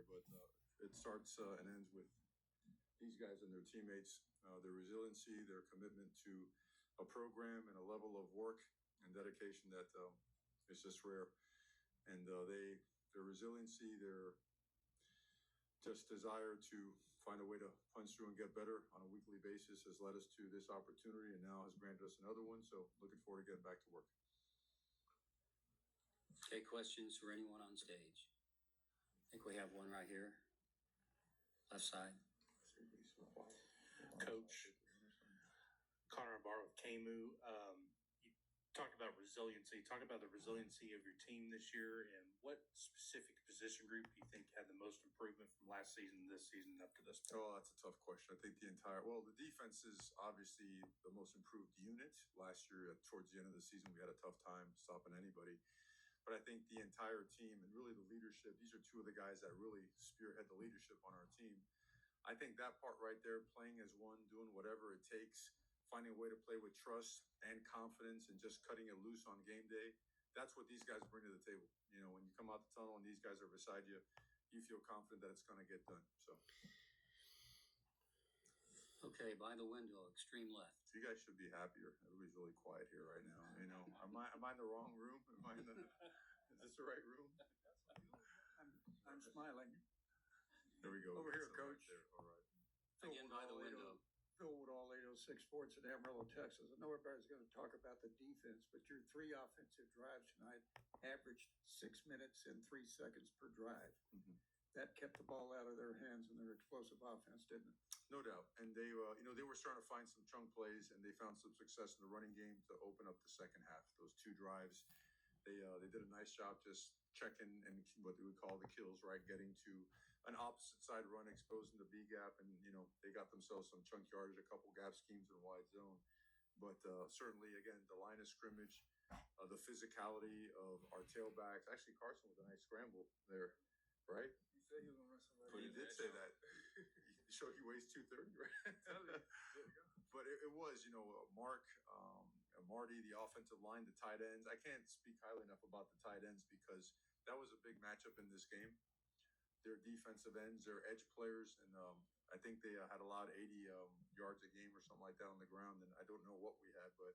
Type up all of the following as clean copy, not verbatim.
here, but it starts and ends with these guys and their teammates, their resiliency, their commitment to a program and a level of work and dedication that is just rare. And their resiliency, their just desire to find a way to punch through and get better on a weekly basis has led us to this opportunity and now has granted us another one. So looking forward to getting back to work. Okay, questions for anyone on stage? I think we have one right here, left side. Coach Connor Barr with KMU. You talked about resiliency. Talk about the resiliency of your team this year, and what specific position group do you think had the most improvement from last season to this season up to this point? Oh, that's a tough question. I think the defense is obviously the most improved unit. Last year, towards the end of the season, we had a tough time stopping anybody. But I think the entire team and really the leadership, these are two of the guys that really spearhead the leadership on our team. I think that part right there, playing as one, doing whatever it takes, finding a way to play with trust and confidence and just cutting it loose on game day, that's what these guys bring to the table. You know, when you come out the tunnel and these guys are beside you, you feel confident that it's going to get done. So. Okay, by the window, extreme left. You guys should be happier. Everybody's really quiet here right now. You know, am I in the wrong room? Is this the right room? I'm smiling. There we go. Over here, Coach. Right. All right. Again, by the window. Phil Woodall, 806 Sports in Amarillo, Texas. I know everybody's going to talk about the defense, but your 3 offensive drives tonight averaged 6 minutes and 3 seconds per drive. Mm-hmm. That kept the ball out of their hands and their explosive offense, didn't it? No doubt. And they were starting to find some chunk plays, and they found some success in the running game to open up the second half. Those 2 drives, they did a nice job just checking and what we would call the kills, right? Getting to an opposite side run, exposing the B gap, and they got themselves some chunk yardage, a couple gap schemes in wide zone. But certainly, again, the line of scrimmage, the physicality of our tailbacks. Actually, Carson with a nice scramble there, right? You said you were going to wrestle. But he did say that. He showed he weighs 230, right? But it was, Mark, Marty, the offensive line, the tight ends. I can't speak highly enough about the tight ends because that was a big matchup in this game. Their defensive ends, their edge players, and I think they had allowed 80 yards a game or something like that on the ground. And I don't know what we had, but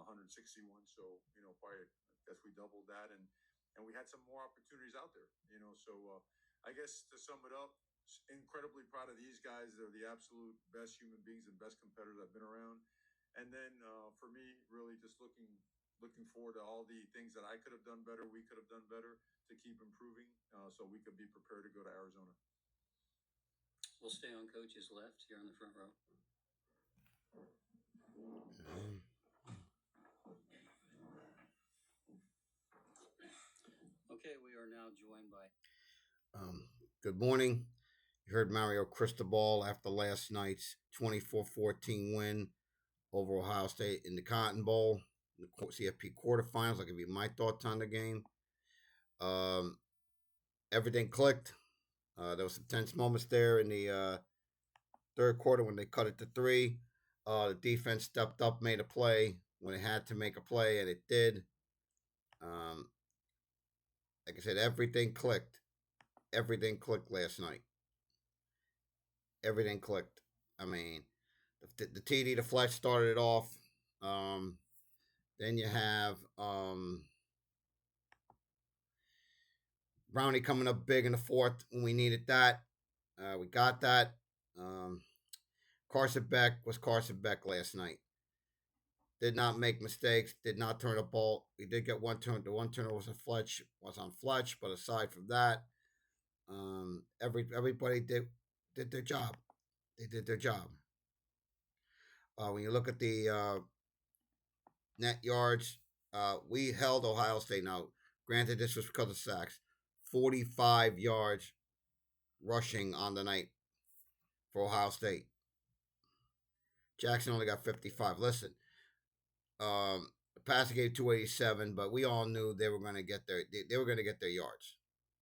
161. So, probably I guess we doubled that. And we had some more opportunities out there, So I guess to sum it up, incredibly proud of these guys. They're the absolute best human beings and best competitors I've been around. And then for me, really just looking forward to all the things that I could have done better, we could have done better to keep improving so we could be prepared to go to Arizona. We'll stay on Coach's left here on the front row. Okay, we are now joined by... Good morning. You heard Mario Cristobal after last night's 24-14 win over Ohio State in the Cotton Bowl, the CFP Quarterfinals. I'll give you my thoughts on the game. Everything clicked. There was some tense moments there in the third quarter when they cut it to 3. The defense stepped up, made a play when it had to make a play, and it did. Like I said, everything clicked. Everything clicked last night. Everything clicked. I mean, the TD to Fletch started it off. Then you have Brownie coming up big in the 4th when we needed that. We got that. Carson Beck was Carson Beck last night. Did not make mistakes. Did not turn a ball. We did get one turn. The one turner was on Fletch. But aside from that, everybody did their job. They did their job. When you look at the net yards, we held Ohio State. Now, granted, this was because of sacks. 45 yards rushing on the night for Ohio State. Jackson only got 55. Listen, the passing gave 287, but we all knew they were going to get their they were going to get their yards.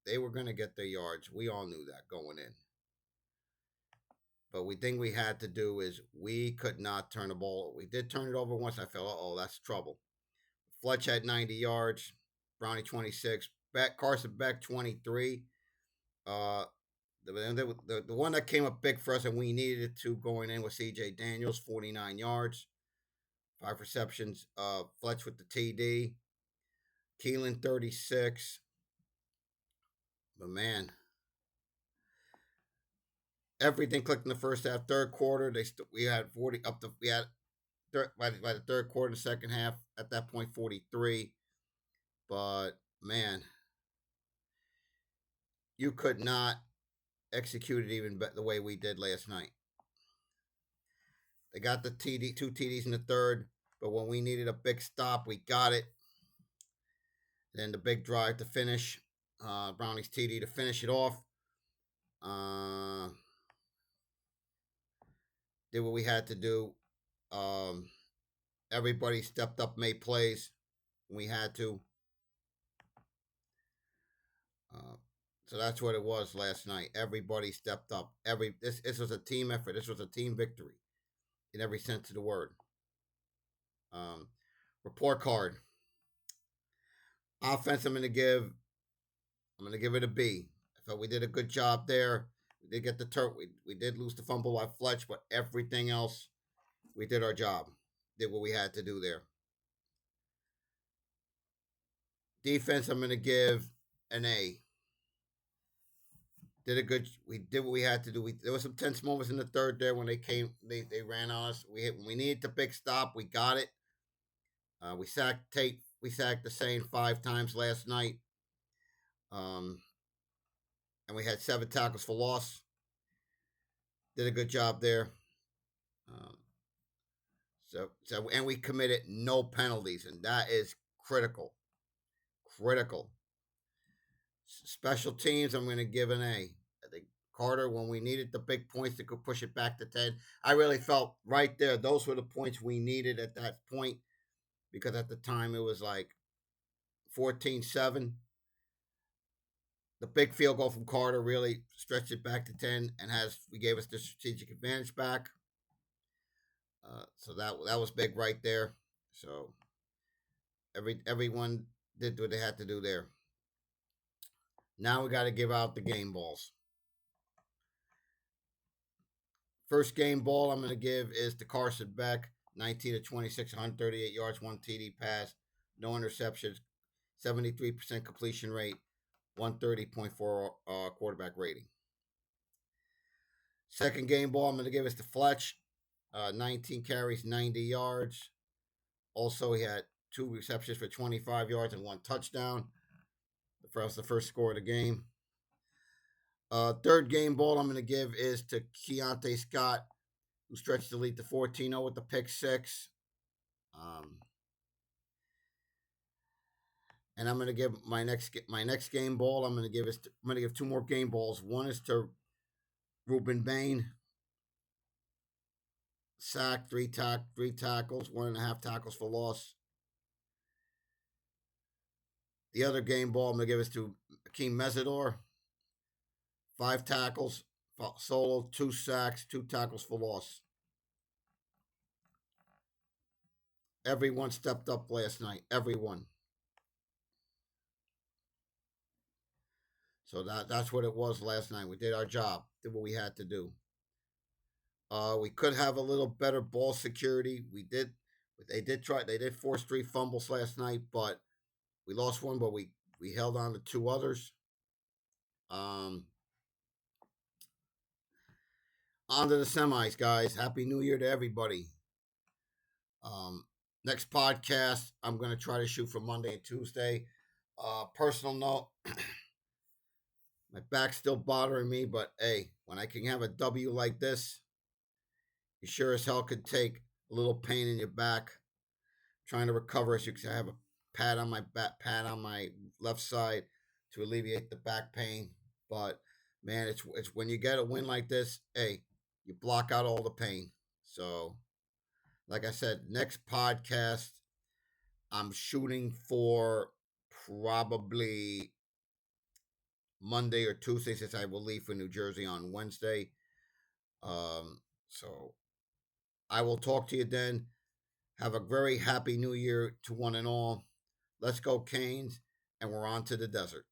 They were going to get their yards. We all knew that going in. But the thing we had to do is we could not turn the ball. We did turn it over once. I felt, that's trouble. Fletch had 90 yards. Brownie 26. Carson Beck 23. Uh, the one that came up big for us and we needed it to going in was C.J. Daniels, 49 yards, 5 receptions. Fletch with the TD. Keelan, 36. But man, everything clicked in the first half. Third quarter, we had 40 up to we had by the third quarter, the second half. At that point, 43. But man, you could not execute it even the way we did last night. They got the TD, 2 TDs in the third, but when we needed a big stop, we got it. Then the big drive to finish, Brownie's TD to finish it off. Did what we had to do. Everybody stepped up, made plays when we had to. So that's what it was last night. Everybody stepped up. This was a team effort. This was a team victory in every sense of the word. Report card. Offense, I'm going to give it a B. I felt we did a good job there. We did get the turf. We did lose the fumble by Fletch, but everything else, we did our job. Did what we had to do there. Defense, I'm going to give an A. We did what we had to do. There was some tense moments in the third there when they ran on us. We needed the big stop. We got it. We sacked Tate. We sacked the same 5 times last night. And we had 7 tackles for loss. Did a good job there. And we committed no penalties, and that is critical. Critical. Special teams, I'm going to give an A. I think Carter, when we needed the big points to push it back to 10, I really felt right there. Those were the points we needed at that point, because at the time it was like 14-7. The big field goal from Carter really stretched it back to 10 and we gave us the strategic advantage back. So that was big right there. So everyone did what they had to do there. Now we got to give out the game balls. First game ball I'm going to give is to Carson Beck, 19-26, 138 yards, 1 TD pass, no interceptions, 73% completion rate, 130.4 quarterback rating. Second game ball I'm going to give is to Fletch, 19 carries, 90 yards. Also, he had 2 receptions for 25 yards and 1 touchdown. That was the first score of the game. Third game ball I'm going to give is to Keontae Scott, who stretched the lead to 14-0 with the pick 6. And I'm going to give my next game ball. I'm going to give 2 more game balls. One is to Ruben Bain, sack, 3 tackles, 1.5 tackles for loss. The other game ball I'm going to give is to Akeem Mesidor, 5 tackles, solo, 2 sacks, 2 tackles for loss. Everyone stepped up last night. Everyone. So that's what it was last night. We did our job. Did what we had to do. We could have a little better ball security. We did. They did try. They did force 3 fumbles last night, but we lost one. But we held on to 2 others. On to the semis, guys. Happy New Year to everybody. Next podcast, I'm going to try to shoot for Monday and Tuesday. Personal note, my back's still bothering me, but hey, when I can have a W like this, you sure as hell could take a little pain in your back. Trying to recover, as you can have a pad on my left side to alleviate the back pain. But man, it's when you get a win like this, hey, you block out all the pain. So, like I said, next podcast, I'm shooting for probably Monday or Tuesday, since I will leave for New Jersey on Wednesday. So I will talk to you then. Have a very happy New Year to one and all. Let's go, Canes, and we're on to the desert.